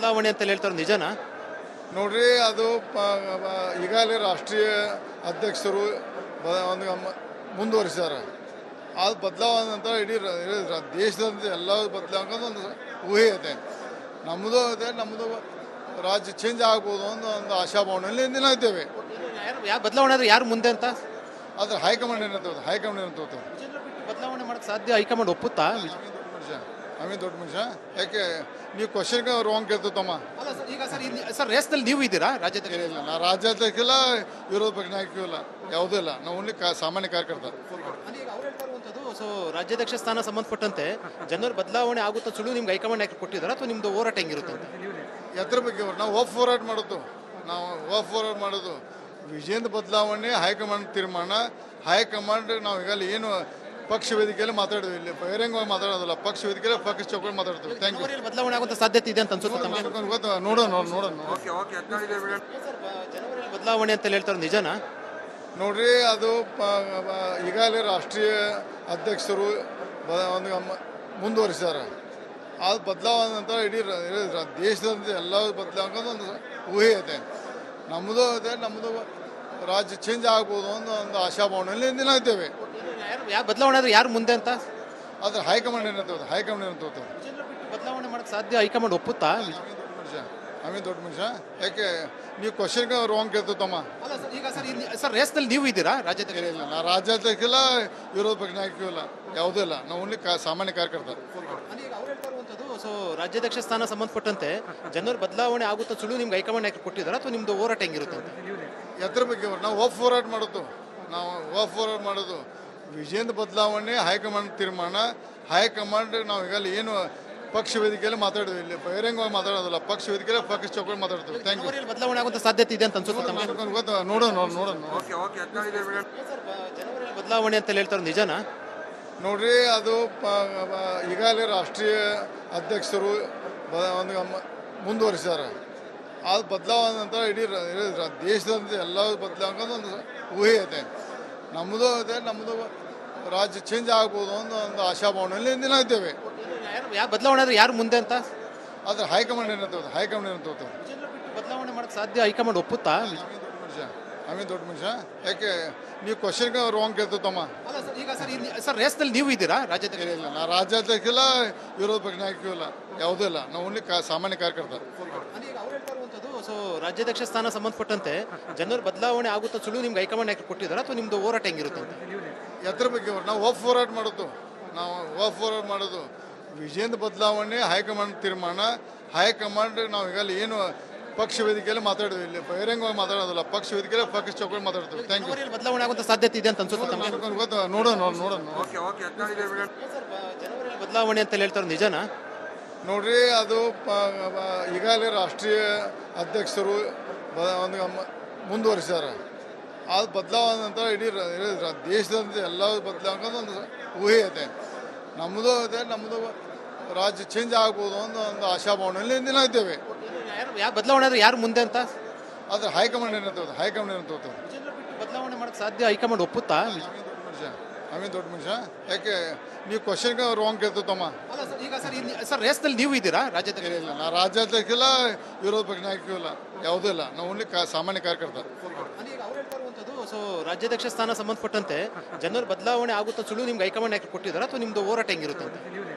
ಬದಲಾವಣೆ ಅಂತ ಹೇಳ್ತಾರೆ ನಿಜನಾ? ನೋಡ್ರಿ ಅದು ಈಗಾಗಲೇ ರಾಷ್ಟ್ರೀಯ ಅಧ್ಯಕ್ಷರು ಒಂದು ಮುಂದುವರಿಸಿದ್ದಾರೆ. ಅದು ಬದಲಾವಣೆ ನಂತರ ಇಡೀ ದೇಶದಂತೆ ಎಲ್ಲ ಬದಲಾವಣೆ ಒಂದು ಊಹೆ ಇದೆ. ನಮ್ಮದು ಇದೆ, ನಮ್ಮದು ರಾಜ್ಯ ಚೇಂಜ್ ಆಗ್ಬೋದು ಅನ್ನೋ ಒಂದು ಆಶಾಭಾವನೆಯಲ್ಲಿ ದಿನ ಇದ್ದೇವೆ. ಯಾವ ಬದಲಾವಣೆ ಆದ್ರೆ ಯಾರು ಮುಂದೆ ಅಂತ? ಆದರೆ ಹೈಕಮಾಂಡ್ ಏನಂತ ಹೈಕಮಾಂಡ್ ಏನಂತ ಬದಲಾವಣೆ ಮಾಡಕ್ಕೆ ಸಾಧ್ಯ? ಹೈಕಮಾಂಡ್ ಒಪ್ಪುತ್ತಾ? ಅಮೀನ್ ದೊಡ್ಡ ಮನುಷ್ಯ. ಯಾಕೆ ನೀವು ಕ್ವಶನ್ಗೆ ರಾಂಗ್ ಕೇಳ್ತೀವಿ ತಮ್ಮ. ಅಲ್ಲ ಸರ್, ಈಗ ಸರ್ ರೇಸ್ನಲ್ಲಿ ನೀವು ಇದ್ದೀರಾ ರಾಜ್ಯದ? ಇಲ್ಲ, ನಾ ರಾಜ್ಯಾಧ್ಯಕ್ಷಿಲ್ಲ, ವಿರೋಧ ಪಕ್ಷ ನಾಯಕರು ಇಲ್ಲ, ಯಾವುದೂ ಇಲ್ಲ. ನಾವು ಓನ್ಲಿ ಸಾಮಾನ್ಯ ಕಾರ್ಯಕರ್ತ. ಸೊ ರಾಜ್ಯಾಧ್ಯಕ್ಷ ಸ್ಥಾನ ಸಂಬಂಧಪಟ್ಟಂತೆ ಜನರು ಬದಲಾವಣೆ ಆಗುತ್ತಾ ಸುಳ್ಳು ನಿಮ್ಗೆ ಹೈಕಮಾಂಡ್ ನಾಯಕರು ಕೊಟ್ಟಿದ್ದಾರೆ ಅಥವಾ ನಿಮ್ದು ಹೋರಾಟ ಹೆಂಗಿರುತ್ತೆ ಅಂತ? ಎದ್ರ ಬಗ್ಗೆ ನಾವು ಹೋರಾಟ ಮಾಡೋದು, ಹೋರಾಟ ಮಾಡೋದು ವಿಜೇಂದ್ರ ಬದಲಾವಣೆ ಹೈಕಮಾಂಡ್ ತೀರ್ಮಾನ. ಹೈಕಮಾಂಡ್ ನಾವು ಈಗಲೇ ಏನು ಪಕ್ಷ ವೇದಿಕೆಯಲ್ಲಿ ಮಾತಾಡಿದ್ವಿ, ಇಲ್ಲಿ ಬಹಿರಂಗವಾಗಿ ಮಾತಾಡೋದಿಲ್ಲ. ಪಕ್ಷ ವೇದಿಕೆಯಲ್ಲಿ ಪಕ್ಷ ಚೌಕಲ್ಲಿ ಮಾತಾಡ್ತೀವಿ. Thank you. ಬದಲಾವಣೆ ಆಗುವಂಥ ಸಾಧ್ಯತೆ ಇದೆ ಅಂತ ಅನ್ಸುತ್ತೆ ನೋಡೋಣ. ಜನವರಿಯಲ್ಲಿ ಬದಲಾವಣೆ ಅಂತ ಹೇಳ್ತಾರೆ ನಿಜನಾ? ನೋಡ್ರಿ ಅದು ಈಗಾಗಲೇ ರಾಷ್ಟ್ರೀಯ ಅಧ್ಯಕ್ಷರು ಒಂದು ಮುಂದುವರಿಸಿದ್ದಾರೆ. ಅದು ಬದಲಾವಣೆ ನಂತರ ಇಡೀ ದೇಶದಂತೆ ಎಲ್ಲ ಬದಲಾವಣೆ ಒಂದು ಊಹೆ ಇದೆ. ನಮ್ಮದು ಇದೆ, ನಮ್ಮದು ರಾಜ್ಯ ಚೇಂಜ್ ಆಗ್ಬೋದು ಅನ್ನೋ ಒಂದು ಆಶಾಭಾವನೆಯಲ್ಲಿ ದಿನ ಇದ್ದೇವೆ. ಯಾವ ಬದಲಾವಣೆ ಆದ್ರೆ ಯಾರು ಮುಂದೆ ಅಂತ? ಆದರೆ ಹೈಕಮಾಂಡ್ ಏನಂತ ಬದಲಾವಣೆ ಮಾಡಕ್ಕೆ ಸಾಧ್ಯ? ಹೈಕಮಾಂಡ್ ಒಪ್ಪುತ್ತಾ? ಅಮೀನ್ ದೊಡ್ಡ ಮನುಷ್ಯ. ಯಾಕೆ ನೀವು ಕ್ವಶನ್ಗೆ ರಾಂಗ್ ಕೇಳ್ತೀವಿ ತಮ್ಮ. ಅಲ್ಲ ಸರ್, ಈಗ ಸರ್ ರೇಸ್ನಲ್ಲಿ ನೀವು ಇದ್ದೀರಾ ರಾಜ್ಯದ? ಇಲ್ಲ, ನಾ ರಾಜ್ಯಾಧ್ಯಕ್ಷಿಲ್ಲ, ವಿರೋಧ ಪಕ್ಷ ನಾಯಕರು ಇಲ್ಲ, ಯಾವುದೂ ಇಲ್ಲ. ನಾವು ಓನ್ಲಿ ಸಾಮಾನ್ಯ ಕಾರ್ಯಕರ್ತ. ಸೊ ರಾಜ್ಯಾಧ್ಯಕ್ಷ ಸ್ಥಾನ ಸಂಬಂಧಪಟ್ಟಂತೆ ಜನರು ಬದಲಾವಣೆ ಆಗುತ್ತಾ ಸುಳ್ಳು ನಿಮ್ಗೆ ಹೈಕಮಾಂಡ್ ನಾಯಕರು ಕೊಟ್ಟಿದ್ದಾರೆ ಅಥವಾ ನಿಮ್ದು ಹೋರಾಟ ಹೆಂಗಿರುತ್ತೆ ಅಂತ? ಎದ್ರ ಬಗ್ಗೆ ನಾವು ಹೋರಾಟ ಮಾಡೋದು ವಿಜೇಂದ್ರ ಬದಲಾವಣೆ ಹೈಕಮಾಂಡ್ ತೀರ್ಮಾನ. ಹೈಕಮಾಂಡ್ ನಾವು ಈಗಲೇ ಏನು ಪಕ್ಷ ವೇದಿಕೆಯಲ್ಲಿ ಮಾತಾಡಿದ್ವಿ, ಇಲ್ಲಿ ಬಹಿರಂಗವಾಗಿ ಮಾತಾಡೋದಿಲ್ಲ. ಪಕ್ಷ ವೇದಿಕೆಯಲ್ಲಿ ಪಕ್ಷ ಚೌಕಲ್ಲಿ ಮಾತಾಡ್ತೀವಿ. Thank you. ಬದಲಾವಣೆ ಆಗುವಂಥ ಸಾಧ್ಯತೆ ಇದೆ ಅಂತ ಅನ್ಸುತ್ತೆ ನೋಡೋಣ. ಜನವರಿಯಲ್ಲಿ ಬದಲಾವಣೆ ಅಂತ ಹೇಳ್ತಾರೆ ನಿಜನಾ? ನೋಡ್ರಿ ಅದು ಈಗಾಗಲೇ ರಾಷ್ಟ್ರೀಯ ಅಧ್ಯಕ್ಷರು ಒಂದು ಮುಂದುವರಿಸಿದ್ದಾರೆ. ಅದು ಬದಲಾವಣೆ ನಂತರ ಇಡೀ ದೇಶದಂತೆ ಎಲ್ಲ ಬದಲಾವಣೆ ಒಂದು ಊಹೆ ಇದೆ. ನಮ್ಮದು ಇದೆ, ನಮ್ಮದು ರಾಜ್ಯ ಚೇಂಜ್ ಆಗ್ಬೋದು ಅನ್ನೋ ಒಂದು ಆಶಾಭಾವನೆಯಲ್ಲಿ ದಿನ ಇದ್ದೇವೆ. ಯಾವ ಬದಲಾವಣೆ ಆದ್ರೆ ಯಾರು ಮುಂದೆ ಅಂತ? ಆದರೆ ಹೈಕಮಾಂಡ್ ಏನಂತ ಬದಲಾವಣೆ ಮಾಡಕ್ಕೆ ಸಾಧ್ಯ? ಹೈಕಮಾಂಡ್ ಒಪ್ಪುತ್ತಾ? ಅಮೀನ್ ದೊಡ್ಡ ಮನುಷ್ಯ. ಯಾಕೆ ನೀವು ಕ್ವಶನ್ಗೆ ರಾಂಗ್ ಕೇಳ್ತೀವಿ ತಮ್ಮ. ಅಲ್ಲ ಸರ್, ಈಗ ಸರ್ ರೇಸ್ನಲ್ಲಿ ನೀವು ಇದ್ದೀರಾ ರಾಜ್ಯದ? ಇಲ್ಲ, ನಾ ರಾಜ್ಯಾಧ್ಯಕ್ಷಿಲ್ಲ, ವಿರೋಧ ಪಕ್ಷ ನಾಯಕರು ಇಲ್ಲ, ಯಾವುದೂ ಇಲ್ಲ. ನಾವು ಓನ್ಲಿ ಸಾಮಾನ್ಯ ಕಾರ್ಯಕರ್ತ. ಸೊ ರಾಜ್ಯಾಧ್ಯಕ್ಷ ಸ್ಥಾನ ಸಂಬಂಧಪಟ್ಟಂತೆ ಜನರು ಬದಲಾವಣೆ ಆಗುತ್ತಾ ಸುಳ್ಳು ನಿಮ್ಗೆ ಹೈಕಮಾಂಡ್ ನಾಯಕರು ಕೊಟ್ಟಿದ್ದಾರೆ ಅಥವಾ ನಿಮ್ದು ಹೋರಾಟ ಹೆಂಗಿರುತ್ತೆ ಅಂತ? ಎದ್ರ ಬಗ್ಗೆ ನಾವು ಹೋರಾಟ ಮಾಡೋದು ವಿಜೇಂದ್ರ ಬದಲಾವಣೆ ಹೈಕಮಾಂಡ್ ತೀರ್ಮಾನ. ಹೈಕಮಾಂಡ್ ನಾವು ಈಗಲೇ ಏನು ಪಕ್ಷ ವೇದಿಕೆಯಲ್ಲಿ ಮಾತಾಡಿದ್ವಿ, ಇಲ್ಲಿ ಬಹಿರಂಗವಾಗಿ ಮಾತಾಡೋದಿಲ್ಲ. ಪಕ್ಷ ವೇದಿಕೆಯಲ್ಲಿ ಪಕ್ಷ ಚೌಕಲ್ಲಿ ಮಾತಾಡ್ತೀವಿ. Thank you. ಬದಲಾವಣೆ ಆಗುವಂಥ ಸಾಧ್ಯತೆ ಇದೆ ಅಂತ ಅನ್ಸುತ್ತೆ ನೋಡೋಣ. ಜನವರಿಯಲ್ಲಿ ಬದಲಾವಣೆ ಅಂತ ಹೇಳ್ತಾರೆ ನಿಜನಾ? ನೋಡ್ರಿ ಅದು ಈಗಾಗಲೇ ರಾಷ್ಟ್ರೀಯ ಅಧ್ಯಕ್ಷರು ಒಂದು ಮುಂದುವರಿಸಿದ್ದಾರೆ. ಅದು ಬದಲಾವಣೆ ನಂತರ ಇಡೀ ದೇಶದಂತೆ ಎಲ್ಲ ಬದಲಾವಣೆ ಒಂದು ಊಹೆ ಇದೆ. ನಮ್ಮದು ಇದೆ, ನಮ್ಮದು ರಾಜ್ಯ ಚೇಂಜ್ ಆಗ್ಬೋದು ಅನ್ನೋ ಒಂದು ಆಶಾಭಾವನೆಯಲ್ಲಿ ದಿನ ಇದ್ದೇವೆ. ಯಾವ ಬದಲಾವಣೆ ಆದ್ರೆ ಯಾರು ಮುಂದೆ ಅಂತ? ಆದರೆ ಹೈಕಮಾಂಡ್ ಏನಂತ ಬದಲಾವಣೆ ಮಾಡಕ್ಕೆ ಸಾಧ್ಯ? ಹೈಕಮಾಂಡ್ ಒಪ್ಪುತ್ತಾ? ಅಮೀನ್ ದೊಡ್ಡ ಮನುಷ್ಯ. ಯಾಕೆ ನೀವು ಕ್ವಶನ್ಗೆ ರಾಂಗ್ ಕೇಳ್ತೀವಿ ತಮ್ಮ. ಅಲ್ಲ ಸರ್, ಈಗ ಸರ್ ರೇಸ್ನಲ್ಲಿ ನೀವು ಇದ್ದೀರಾ ರಾಜ್ಯದ? ಇಲ್ಲ, ನಾ ರಾಜ್ಯಾಧ್ಯಕ್ಷಿಲ್ಲ, ವಿರೋಧ ಪಕ್ಷ ನಾಯಕರು ಇಲ್ಲ, ಯಾವುದೂ ಇಲ್ಲ. ನಾವು ಓನ್ಲಿ ಸಾಮಾನ್ಯ ಕಾರ್ಯಕರ್ತ. ಸೊ ರಾಜ್ಯಾಧ್ಯಕ್ಷ ಸ್ಥಾನ ಸಂಬಂಧಪಟ್ಟಂತೆ ಜನರು ಬದಲಾವಣೆ ಆಗುತ್ತಾ ಸುಳ್ಳು ನಿಮ್ಗೆ ಹೈಕಮಾಂಡ್ ನಾಯಕರು ಕೊಟ್ಟಿದ್ದಾರೆ ಅಥವಾ ನಿಮ್ದು ಹೋರಾಟ ಹೆಂಗಿರುತ್ತೆ ಅಂತ?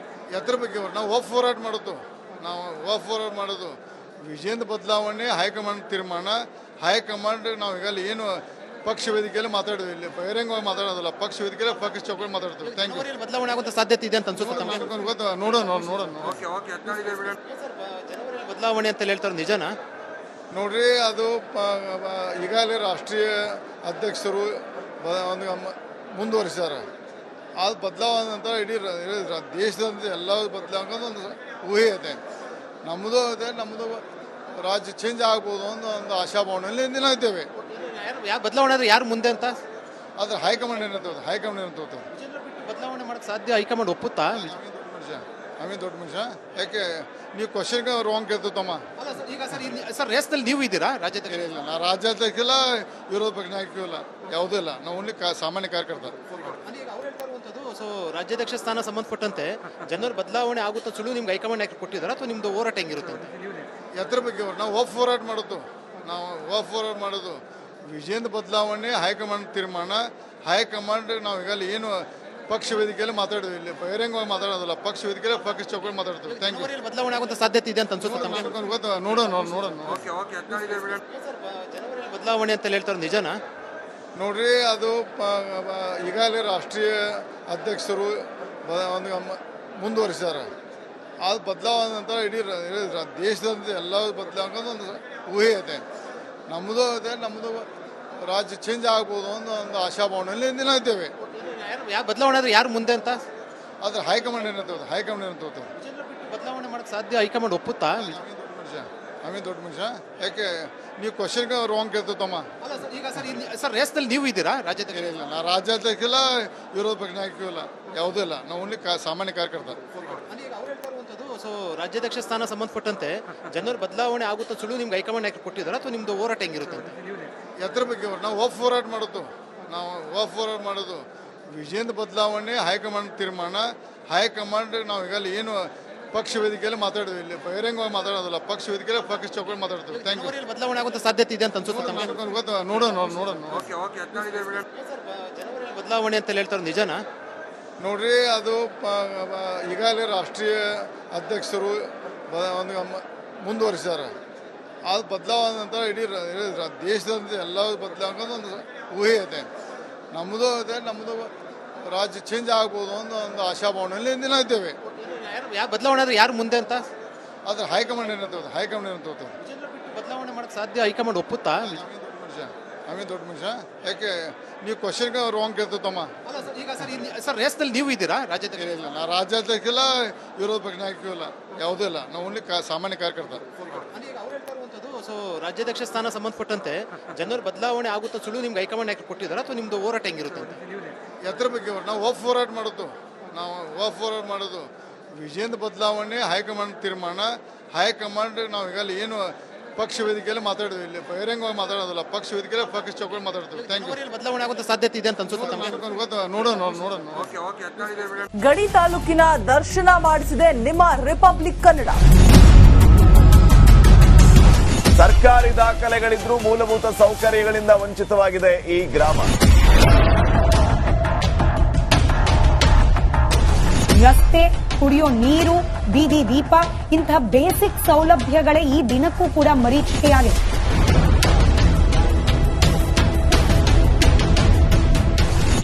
ಎದ್ರ ಬಗ್ಗೆ ನಾವು ಹೋರಾಟ ಮಾಡೋದು ವಿಜೇಂದ್ರ ಬದಲಾವಣೆ ಹೈಕಮಾಂಡ್ ತೀರ್ಮಾನ. ಹೈಕಮಾಂಡ್ ನಾವು ಈಗಲೇ ಏನು ಪಕ್ಷ ವೇದಿಕೆಯಲ್ಲಿ ಮಾತಾಡಿದ್ವಿ, ಇಲ್ಲಿ ಬಹಿರಂಗವಾಗಿ ಮಾತಾಡೋದಿಲ್ಲ. ಪಕ್ಷ ವೇದಿಕೆಯಲ್ಲಿ ಪಕ್ಷ ಚೌಕಲ್ಲಿ ಮಾತಾಡ್ತೀವಿ. Thank you. ಬದಲಾವಣೆ ಆಗುವಂಥ ಸಾಧ್ಯತೆ ಇದೆ ಅಂತ ಅನ್ಸುತ್ತೆ ನೋಡೋಣ. ಜನವರಿಯಲ್ಲಿ ಬದಲಾವಣೆ ಅಂತ ಹೇಳ್ತಾರೆ ನಿಜನಾ? ನೋಡ್ರಿ ಅದು ಈಗಾಗಲೇ ರಾಷ್ಟ್ರೀಯ ಅಧ್ಯಕ್ಷರು ಒಂದು ಮುಂದುವರಿಸಿದ್ದಾರೆ. ಅದು ಬದಲಾವಣೆ ನಂತರ ಇಡೀ ದೇಶದಂತೆ ಎಲ್ಲ ಬದಲಾವಣೆ ಒಂದು ಊಹೆ ಇದೆ. ನಮ್ಮದು ಇದೆ, ನಮ್ಮದು ರಾಜ್ಯ ಚೇಂಜ್ ಆಗ್ಬೋದು ಅನ್ನೋ ಒಂದು ಆಶಾಭಾವನೆಯಲ್ಲಿ ದಿನ ಇದ್ದೇವೆ. ಯಾವ ಬದಲಾವಣೆ ಆದ್ರೆ ಯಾರು ಮುಂದೆ ಅಂತ? ಆದರೆ ಹೈಕಮಾಂಡ್ ಏನಂತ ಬದಲಾವಣೆ ಮಾಡಕ್ಕೆ ಸಾಧ್ಯ? ಹೈಕಮಾಂಡ್ ಒಪ್ಪುತ್ತಾ? ಅಮೀನ್ ದೊಡ್ಡ ಮನುಷ್ಯ. ಯಾಕೆ ನೀವು ಕ್ವಶನ್ಗೆ ರಾಂಗ್ ಕೇಳ್ತೀವಿ ತಮ್ಮ. ಅಲ್ಲ ಸರ್, ಈಗ ಸರ್ ರೇಸ್ನಲ್ಲಿ ನೀವು ಇದ್ದೀರಾ ರಾಜ್ಯದ? ಇಲ್ಲ, ನಾ ರಾಜ್ಯಾಧ್ಯಕ್ಷಿಲ್ಲ, ವಿರೋಧ ಪಕ್ಷ ನಾಯಕರು ಇಲ್ಲ, ಯಾವುದೂ ಇಲ್ಲ. ನಾವು ಓನ್ಲಿ ಸಾಮಾನ್ಯ ಕಾರ್ಯಕರ್ತ. ಸೊ ರಾಜ್ಯಾಧ್ಯಕ್ಷ ಸ್ಥಾನ ಸಂಬಂಧಪಟ್ಟಂತೆ ಜನರ ಬದಲಾವಣೆ ಆಗುತ್ತಾ ಸುಳ್ಳು ನಿಮ್ಗೆ ಹೈಕಮಾಂಡ್ ನಾಯಕರು ಕೊಟ್ಟಿದ್ದಾರೆ ಅಥವಾ ನಿಮ್ದು ಹೋರಾಟ ಹೆಂಗಿರುತ್ತೆ ಅಂತ? ಎದ್ರ ಬಗ್ಗೆ ನಾವು ಒಫ್ ಹೋರಾಟ ಮಾಡೋದು, ವಿಜಯದ ಬದಲಾವಣೆ ಹೈಕಮಾಂಡ್ ತೀರ್ಮಾನ. ಹೈಕಮಾಂಡ್ ನಾವು ಈಗಲೇ ಏನು ಪಕ್ಷ ವೇದಿಕೆಯಲ್ಲಿ ಮಾತಾಡೋದು, ಇಲ್ಲಿ ಬಹಿರಂಗವಾಗಿ ಮಾತಾಡೋದಿಲ್ಲ, ಪಕ್ಷ ವೇದಿಕೆಯಲ್ಲಿ ಪಕ್ಷ ಚೌಕಲ್ಲಿ ಮಾತಾಡ್ತೀವಿ. Thank you. ಜನವರಿಯಲ್ಲಿ ಬದಲಾವಣೆ ಆಗುವಂತ ಸಾಧ್ಯತೆ ಇದೆ ಅಂತ ಅನ್ಸುತ್ತೆ ತಮಗೆ? ನೋಡೋಣ. ಜನವರಿಯಲ್ಲಿ ಬದಲಾವಣೆ ಅಂತ ಹೇಳ್ತಾರೆ, ನಿಜನಾ? ನೋಡ್ರಿ, ಅದು ಈಗಾಗಲೇ ರಾಷ್ಟ್ರೀಯ ಅಧ್ಯಕ್ಷರು ಒಂದು ಮುಂದುವರಿಸಿದ್ದಾರೆ. ಅದು ಬದಲಾವಣೆ ನಂತರ ಇಡೀ ದೇಶದಂತೆ ಎಲ್ಲ ಬದಲಾವಣೆ ಒಂದು ಊಹೆ ಐತೆ. ನಮ್ಮದು ರಾಜ್ಯ ಚೇಂಜ್ ಆಗ್ಬೋದು ಅನ್ನೋ ಒಂದು ಆಶಾಭಾವನೆಯಲ್ಲಿ ದಿನ ಇದ್ದೇವೆ. ಯಾವ ಬದಲಾವಣೆ ಆದ್ರೆ ಯಾರು ಮುಂದೆ ಅಂತ? ಆದ್ರೆ ಹೈಕಮಾಂಡ್ ಏನಂತ ಬದಲಾವಣೆ ಮಾಡಕ್ ಸಾಧ್ಯ? ಹೈಕಮಾಂಡ್ ಒಪ್ಪುತ್ತಾ? ಅಮೀನ್ ದೊಡ್ಡ ಮನುಷ್ಯ. ಯಾಕೆ ನೀವು ಕ್ವಶನ್ ರಾಂಗ್ ಕೇಳ್ತೀವಿ ತಮ್ಮ? ಅಲ್ಲ ಸರ್, ಈಗ ಸರ್ ರೇಸ್ನಲ್ಲಿ ನೀವು ಇದ್ದೀರಾ ರಾಜ್ಯಾಧ್ಯಕ್ಷ? ಇಲ್ಲ, ನಾ ರಾಜ್ಯಾಧ್ಯಕ್ಷ ಇಲ್ಲ, ವಿರೋಧ ಪಕ್ಷ ನಾಯಕ ಇಲ್ಲ, ಯಾವುದೂ ಇಲ್ಲ. ನಾವು ಓನ್ಲಿ ಸಾಮಾನ್ಯ ಕಾರ್ಯಕರ್ತ. ಸೊ ರಾಜ್ಯಾಧ್ಯಕ್ಷ ಸ್ಥಾನ ಸಂಬಂಧಪಟ್ಟಂತೆ ಜನರ ಬದಲಾವಣೆ ಆಗುತ್ತಾ ಸುಳ್ಳು ನಿಮ್ಗೆ ಹೈಕಮಾಂಡ್ ನಾಯಕರು ಕೊಟ್ಟಿದ್ದಾರೆ ಅಥವಾ ನಿಮ್ದು ಹೋರಾಟ ಹೆಂಗಿರುತ್ತೆ ಅಂತ? ಎದ್ರ ಬಗ್ಗೆ ನಾವು ಒಫ್ ಹೋರಾಟ ಮಾಡೋದು, ವಿಜಯದ ಬದಲಾವಣೆ ಹೈಕಮಾಂಡ್ ತೀರ್ಮಾನ. ಹೈಕಮಾಂಡ್ ನಾವು ಈಗಲೇ ಏನು ಪಕ್ಷ ವೇದಿಕೆಯಲ್ಲಿ ಮಾತಾಡೋದು, ಇಲ್ಲಿ ಬಹಿರಂಗವಾಗಿ ಮಾತಾಡೋದಿಲ್ಲ, ಪಕ್ಷ ವೇದಿಕೆಯಲ್ಲಿ ಪಕ್ಷ ಚೌಕಲ್ಲಿ ಮಾತಾಡ್ತೀವಿ. Thank you. ಬದಲಾವಣೆ ಆಗುವಂತ ಸಾಧ್ಯತೆ ಇದೆ ಅಂತ ಅನ್ಸುತ್ತೆ ತಮಗೆ? ನೋಡೋಣ. ಜನವರಿಯಲ್ಲಿ ಬದಲಾವಣೆ ಅಂತ ಹೇಳ್ತಾರೆ, ನಿಜನಾ? ನೋಡ್ರಿ, ಅದು ಈಗಾಗಲೇ ರಾಷ್ಟ್ರೀಯ ಅಧ್ಯಕ್ಷರು ಒಂದು ಮುಂದುವರಿಸಿದ್ದಾರೆ. ಅದು ಬದಲಾವಣೆ ನಂತರ ಇಡೀ ದೇಶದಂತೆ ಎಲ್ಲ ಬದಲಾವಣೆ ಒಂದು ಊಹೆ ಐತೆ. ನಮ್ಮದು ರಾಜ್ಯ ಚೇಂಜ್ ಆಗ್ಬೋದು ಅನ್ನೋ ಒಂದು ಆಶಾಭಾವನೆಯಲ್ಲಿ ದಿನ ಇದ್ದೇವೆ. ಯಾವ ಬದಲಾವಣೆ ಆದ್ರೆ ಯಾರು ಮುಂದೆ ಅಂತ? ಆದ್ರೆ ಹೈಕಮಾಂಡ್ ಏನಂತ ಬದಲಾವಣೆ ಮಾಡಕ್ ಸಾಧ್ಯ? ಹೈಕಮಾಂಡ್ ಒಪ್ಪುತ್ತಾ? ಅಮೀನ್ ದೊಡ್ಡ ಮನುಷ್ಯ. ಯಾಕೆ ನೀವು ಕ್ವಶನ್ ರಾಂಗ್ ಕೇಳ್ತೀವಿ ತಮ್ಮ? ಅಲ್ಲ ಸರ್, ಈಗ ಸರ್ ರೇಸ್ನಲ್ಲಿ ನೀವು ಇದ್ದೀರಾ ರಾಜ್ಯಾಧ್ಯಕ್ಷ? ಇಲ್ಲ, ನಾ ರಾಜ್ಯಾಧ್ಯಕ್ಷ ಇಲ್ಲ, ವಿರೋಧ ಪಕ್ಷ ನಾಯಕ ಇಲ್ಲ, ಯಾವುದೂ ಇಲ್ಲ. ನಾವು ಓನ್ಲಿ ಸಾಮಾನ್ಯ ಕಾರ್ಯಕರ್ತ. ಸೊ ರಾಜ್ಯಾಧ್ಯಕ್ಷ ಸ್ಥಾನ ಸಂಬಂಧಪಟ್ಟಂತೆ ಜನರ ಬದಲಾವಣೆ ಆಗುತ್ತಾ ಸುಳ್ಳು ನಿಮ್ಗೆ ಹೈಕಮಾಂಡ್ ನಾಯಕರು ಕೊಟ್ಟಿದ್ದಾರೆ ಅಥವಾ ನಿಮ್ದು ಹೋರಾಟ ಹೆಂಗಿರುತ್ತೆ ಅಂತ? ಎದ್ರ ಬಗ್ಗೆ ನಾವು ಒಫ್ ಹೋರಾಟ ಮಾಡೋದು, ವಿಜಯದ ಬದಲಾವಣೆ ಹೈಕಮಾಂಡ್ ತೀರ್ಮಾನ. ಹೈಕಮಾಂಡ್ ನಾವು ಈಗಲೇ ಏನು ಪಕ್ಷ ವೇದಿಕೆಯಲ್ಲಿ ಮಾತಾಡೋದು, ಇಲ್ಲಿ ಬಹಿರಂಗವಾಗಿ ಮಾತಾಡೋದಿಲ್ಲ, ಪಕ್ಷ ವೇದಿಕೆಯಲ್ಲಿ ಪಕ್ಷ ಚೌಕಲ್ಲಿ ಮಾತಾಡ್ತೀವಿ. Thank you. ಬದಲಾವಣೆ ಆಗುವಂತ ಸಾಧ್ಯತೆ ಇದೆ ಅಂತ ಅನ್ಸುತ್ತೆ ತಮಗೆ? ನೋಡೋಣ. ಗಡಿ ತಾಲೂಕಿನ ದರ್ಶನ ಮಾಡಿಸಿದೆ ನಿಮ್ಮ ರಿಪಬ್ಲಿಕ್ ಕನ್ನಡ. ಸರ್ಕಾರಿ ದಾಖಲೆಗಳಿದ್ರೂ ಮೂಲಭೂತ ಸೌಕರ್ಯಗಳಿಂದ ವಂಚಿತವಾಗಿದೆ ಈ ಗ್ರಾಮ. ರಸ್ತೆ, ಕುಡಿಯೋ ನೀರು, ಬೀದಿ ದೀಪ ಇಂತಹ ಬೇಸಿಕ್ ಸೌಲಭ್ಯಗಳೇ ಈ ದಿನಕ್ಕೂ ಕೂಡ ಮರೀಚಿಕೆಯಾಗಿದೆ.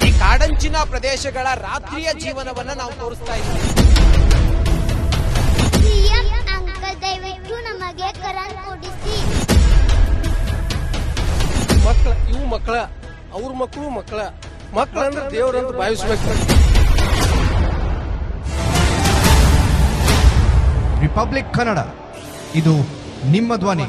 ಈ ಕಾಡಂಚಿನ ಪ್ರದೇಶಗಳ ರಾತ್ರಿಯ ಜೀವನವನ್ನ ನಾವು ತೋರಿಸ್ತಾ ಇದ್ದೀವಿ. ಸಿಎಂ ಅಂಕಲ್ ದಯವಿಟ್ಟು ನಮಗೆ ಕರೆಂಟ್ ಕೊಡಿಸಿ. ಇವು ಮಕ್ಕಳ, ಅವ್ರ ಮಕ್ಕಳಂದ್ರೆ ದೇವರಂತ ಭಾವಿಸ್ಬೇಕು. ರಿಪಬ್ಲಿಕ್ ಕನ್ನಡ, ಇದು ನಿಮ್ಮ ಧ್ವನಿ.